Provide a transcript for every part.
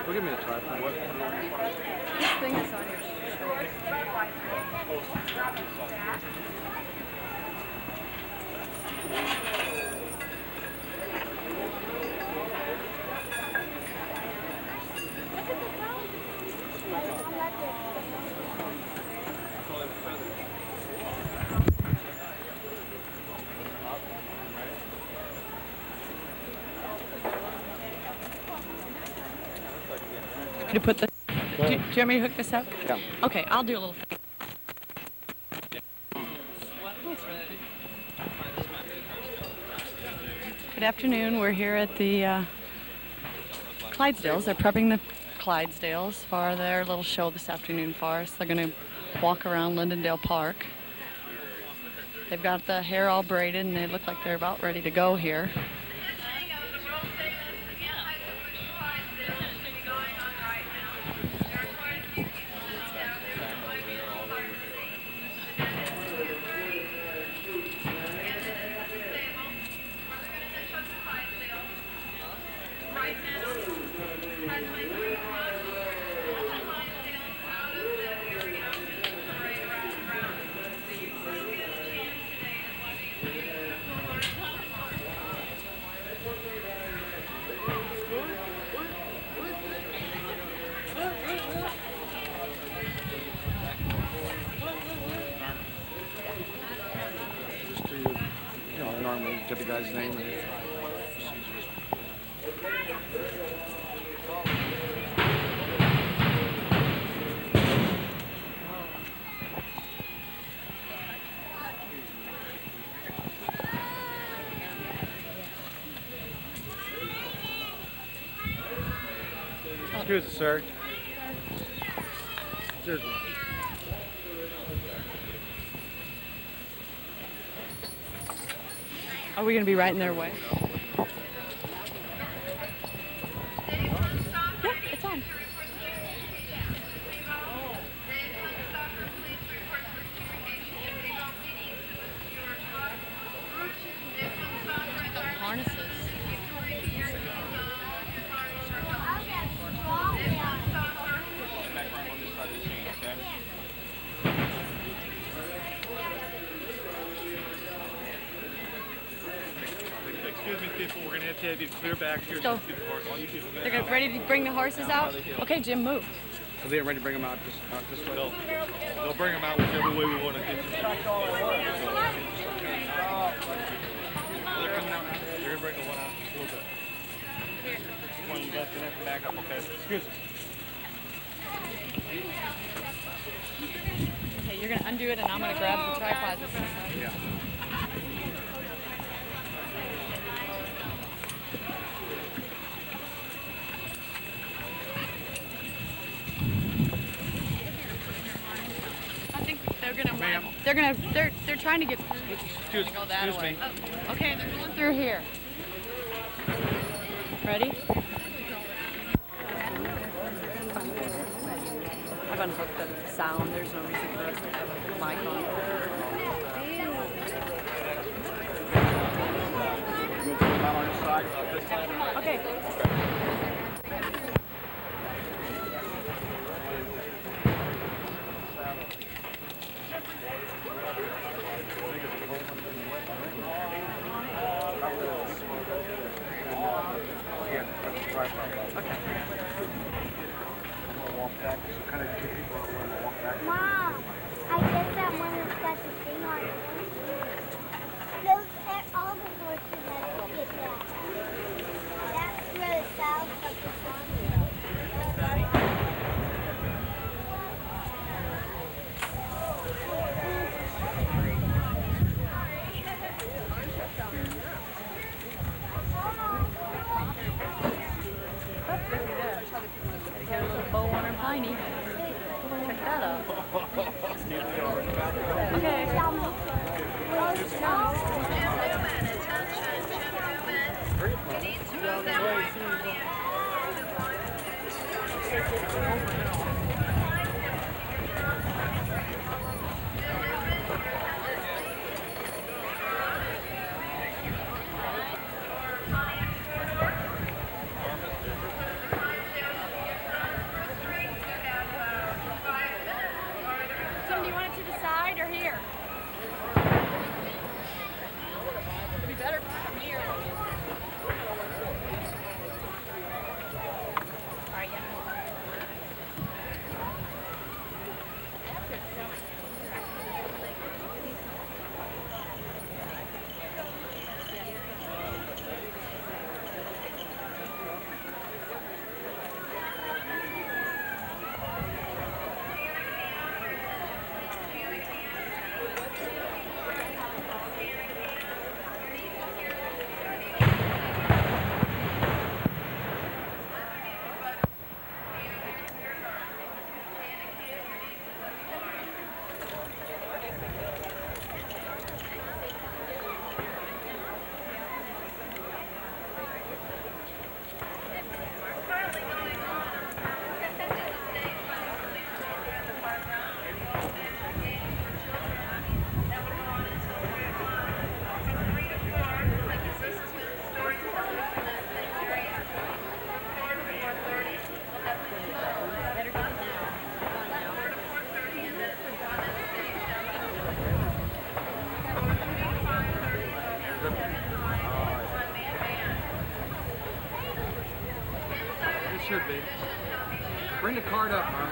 Well, give me a tripod. This thing is on your shoulders. To put the. Do you want me to hook this up? Yeah. Okay, I'll do a little thing. Good afternoon. We're here at the Clydesdales. They're prepping the Clydesdales for their little show this afternoon for us. They're going to walk around Lindendale Park. They've got the hair all braided and they look like they're about ready to go here. Norma, get the guy's name and excuse me, sir. Excuse me. Are we going to be right in their way? Yeah, it's on. The harnesses. Excuse me, people, we're going to have you clear back here. Let's go. They're getting ready to bring the horses out? Okay, Jim, move. So they're ready to bring them out this way? They'll bring them out whichever way we want to get them. They're coming out. They're going to bring the one out just a little bit. One, you guys can have to back up, okay? Excuse me. Okay, you're going to undo it and I'm going to grab the tripod. Yeah. They're trying to get through. Excuse me. Oh, okay, they're going through here. Ready? I've unhooked the sound. There's no reason for us to have a mic on. You want to put them out on this side? This side? Okay. Mom, I guess that one has got the thing on it. Those are all the horses that get that. That's where the south of the song is. Got a little bow on her piney. should be. Bring the card up, Norma.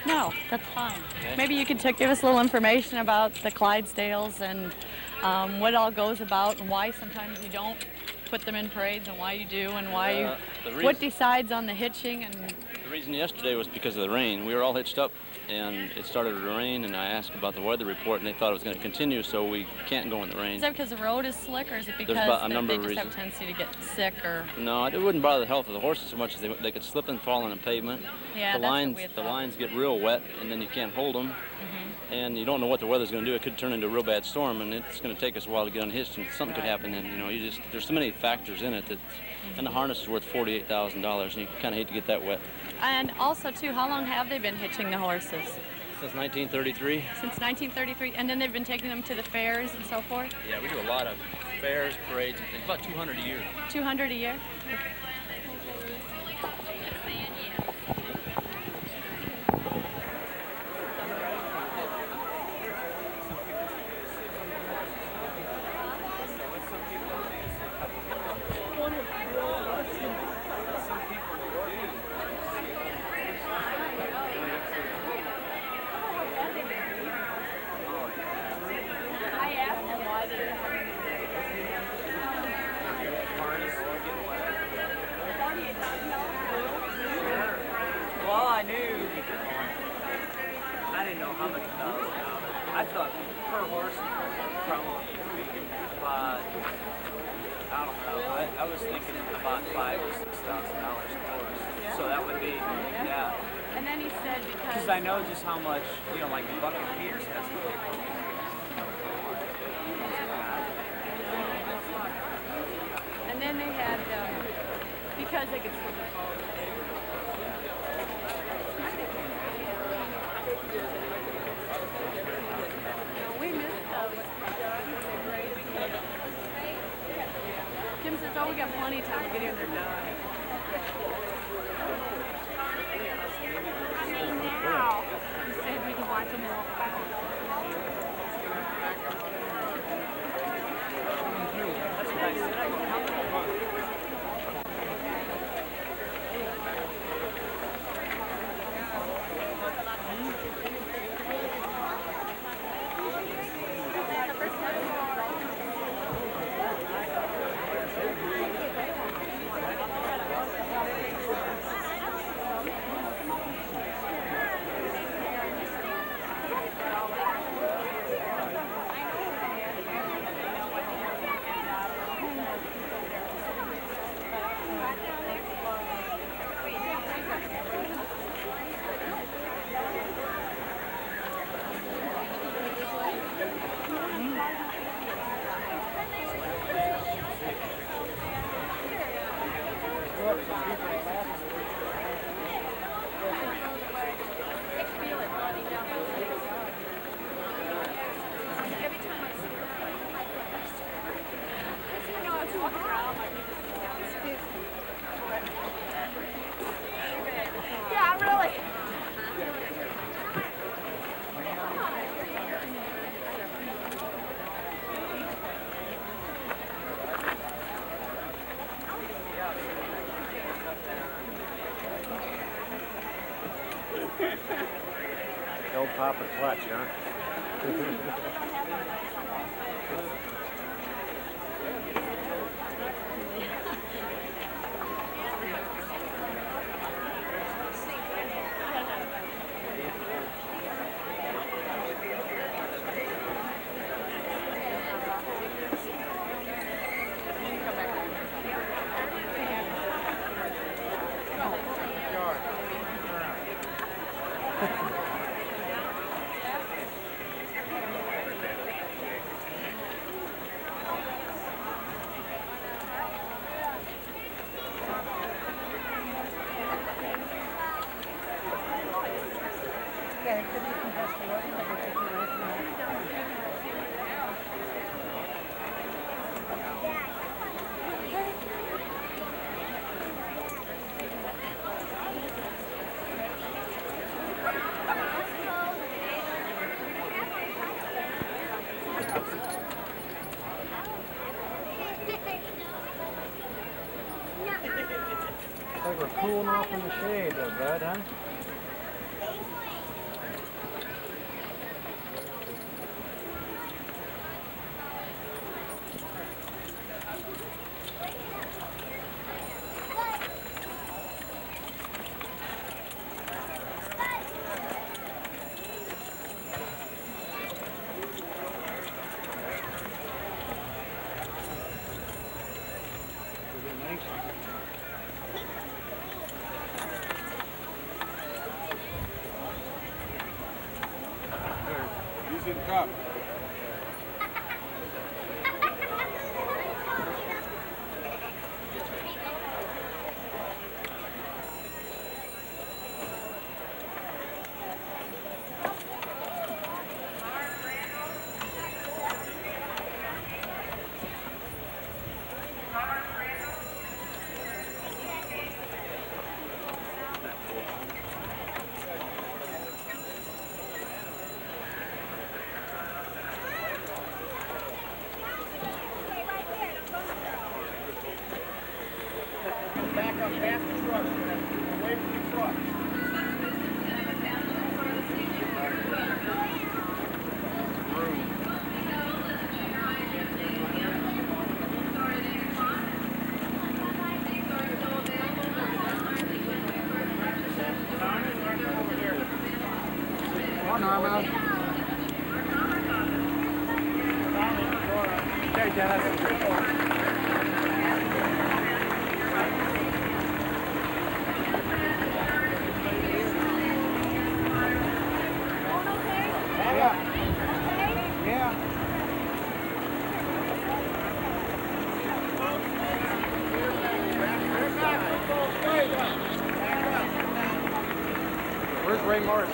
No, that's fine. Maybe you could give us a little information about the Clydesdales and what all goes about and why sometimes you don't put them in parades and why you do and why what decides on the hitching. And the reason yesterday was because of the rain. We were all hitched up and it started to rain, and I asked about the weather report and they thought it was going to continue, so we can't go in the rain. Is that because the road is slick, or is it because they just have a tendency to get sick? Or no, it wouldn't bother the health of the horses so much as they could slip and fall on the pavement. Yeah, the lines get real wet and then you can't hold them. And you don't know what the weather's going to do. It could turn into a real bad storm, and it's going to take us a while to get unhitched, and something could happen. And there's so many factors in it that, and the harness is worth $48,000, and you kind of hate to get that wet. And also, too, how long have they been hitching the horses? Since 1933. Since 1933, and then they've been taking them to the fairs and so forth? Yeah, we do a lot of fairs, parades, and things. About 200 a year. 200 a year? I thought per horse probably about, I don't know, I was thinking about $5,000 or $6,000 a horse. So that would be, yeah. And then he said because I know just how much, like the Buccaneers has to pay for. And then they had, because they could slip and fall. We missed Kim says, oh, we got plenty of time to get in there done. Now, he said we can watch them walk back. That's what I said. proper clutch, huh? I think we're cooling off in the shade there, bud, huh? Using the cup. Norma. Okay, Dennis. Yeah. Where's Ray Morris?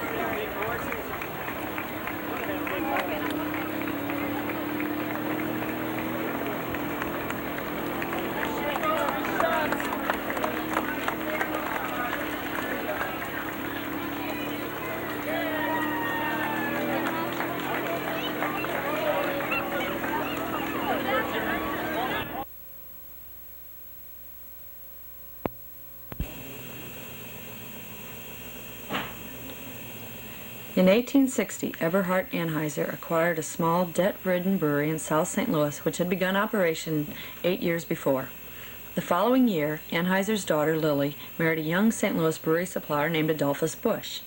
In 1860, Eberhard Anheuser acquired a small, debt-ridden brewery in South St. Louis, which had begun operation 8 years before. The following year, Anheuser's daughter, Lily, married a young St. Louis brewery supplier named Adolphus Busch.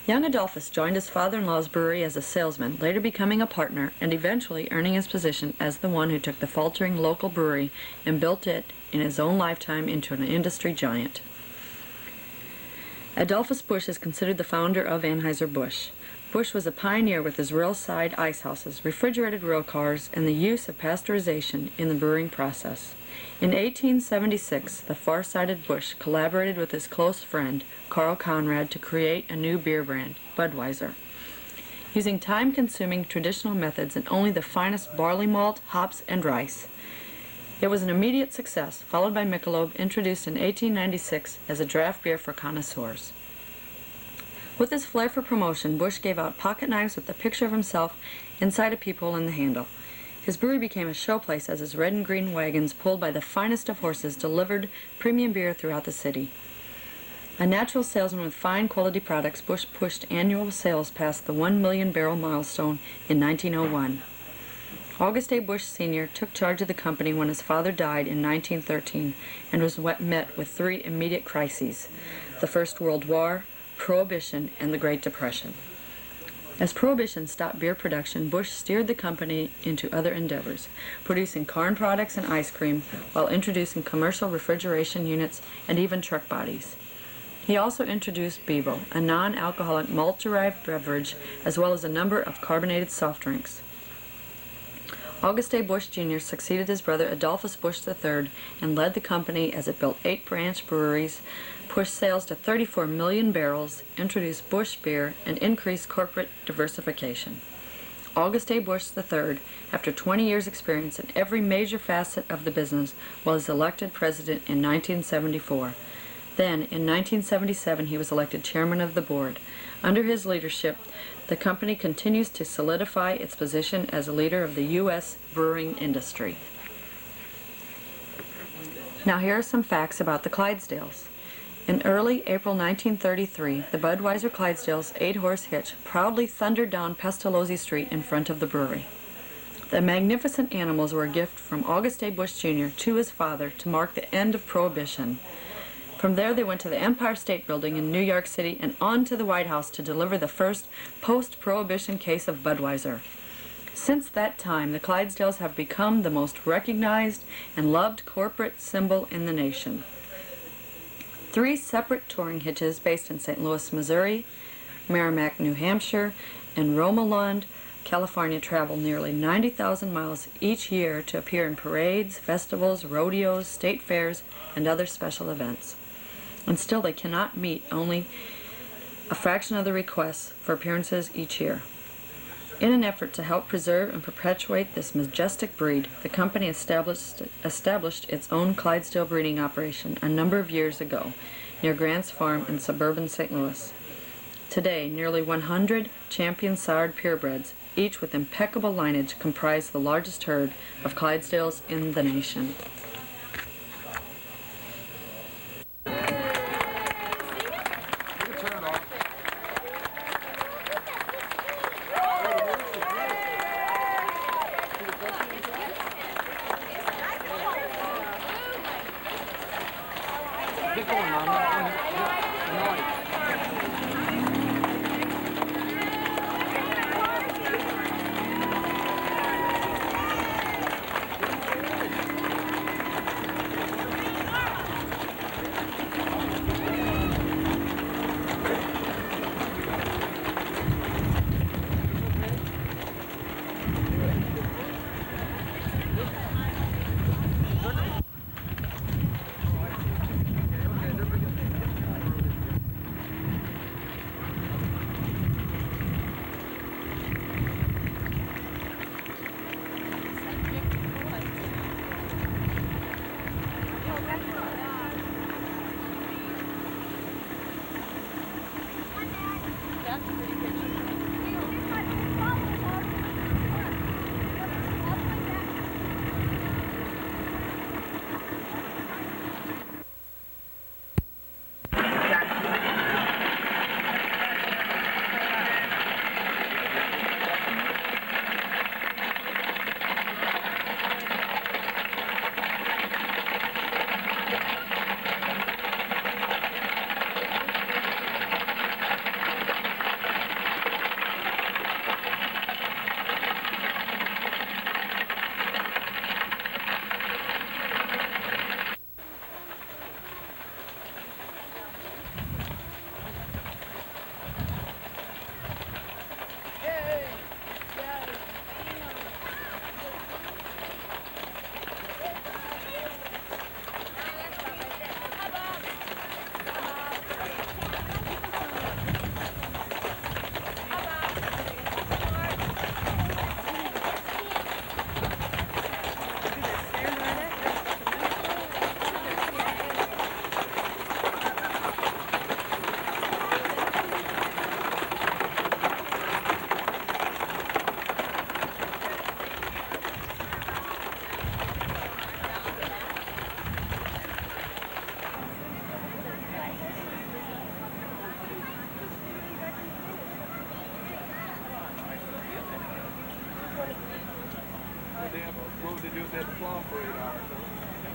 Young Adolphus joined his father-in-law's brewery as a salesman, later becoming a partner and eventually earning his position as the one who took the faltering local brewery and built it, in his own lifetime, into an industry giant. Adolphus Busch is considered the founder of Anheuser-Busch. Busch was a pioneer with his rail-side ice houses, refrigerated rail cars, and the use of pasteurization in the brewing process. In 1876, the far-sighted Busch collaborated with his close friend, Carl Conrad, to create a new beer brand, Budweiser. Using time-consuming traditional methods and only the finest barley malt, hops, and rice. It was an immediate success, followed by Michelob, introduced in 1896 as a draft beer for connoisseurs. With his flair for promotion, Busch gave out pocket knives with a picture of himself inside a peephole in the handle. His brewery became a showplace as his red and green wagons, pulled by the finest of horses, delivered premium beer throughout the city. A natural salesman with fine quality products, Busch pushed annual sales past the 1 million barrel milestone in 1901. August A. Busch Sr. took charge of the company when his father died in 1913 and was met with three immediate crises: the First World War, Prohibition, and the Great Depression. As Prohibition stopped beer production, Busch steered the company into other endeavors, producing corn products and ice cream while introducing commercial refrigeration units and even truck bodies. He also introduced Bevo, a non-alcoholic malt-derived beverage, as well as a number of carbonated soft drinks. August A. Busch Jr. succeeded his brother Adolphus Busch III and led the company as it built 8 branch breweries, pushed sales to 34 million barrels, introduced Busch beer, and increased corporate diversification. August A. Busch III, after 20 years' experience in every major facet of the business, was elected president in 1974. Then, in 1977, he was elected chairman of the board. Under his leadership, the company continues to solidify its position as a leader of the U.S. brewing industry. Now here are some facts about the Clydesdales. In early April 1933, the Budweiser Clydesdales 8-horse hitch proudly thundered down Pestalozzi Street in front of the brewery. The magnificent animals were a gift from August A. Busch Jr. to his father to mark the end of Prohibition. From there, they went to the Empire State Building in New York City and on to the White House to deliver the first post-Prohibition case of Budweiser. Since that time, the Clydesdales have become the most recognized and loved corporate symbol in the nation. 3 separate touring hitches based in St. Louis, Missouri, Merrimack, New Hampshire, and Romoland, California travel nearly 90,000 miles each year to appear in parades, festivals, rodeos, state fairs, and other special events. And still they cannot meet only a fraction of the requests for appearances each year. In an effort to help preserve and perpetuate this majestic breed, the company established its own Clydesdale breeding operation a number of years ago near Grant's Farm in suburban St. Louis. Today, nearly 100 champion soured purebreds, each with impeccable lineage, comprise the largest herd of Clydesdales in the nation. Get going, Norma. Noise. do with that claw for 8 hours.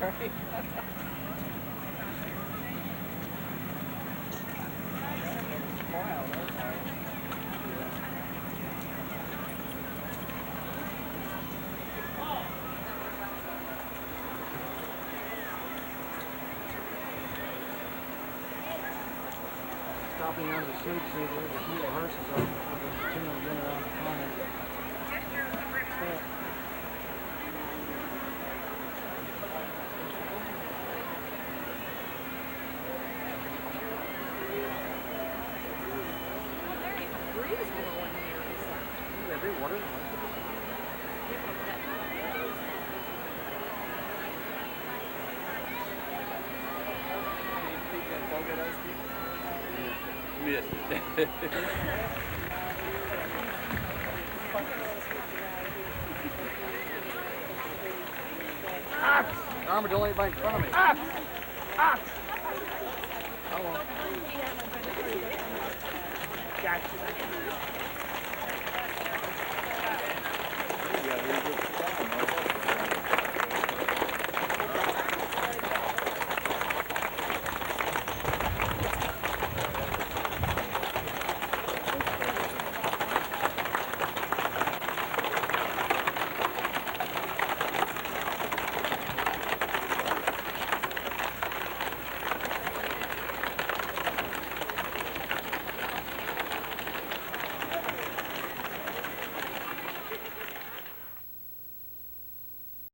Right? Stopping out of the shade tree, there's a few horses up. There's two of them around the corner. Norma, don't let anybody in front of me. Hello. Gotcha.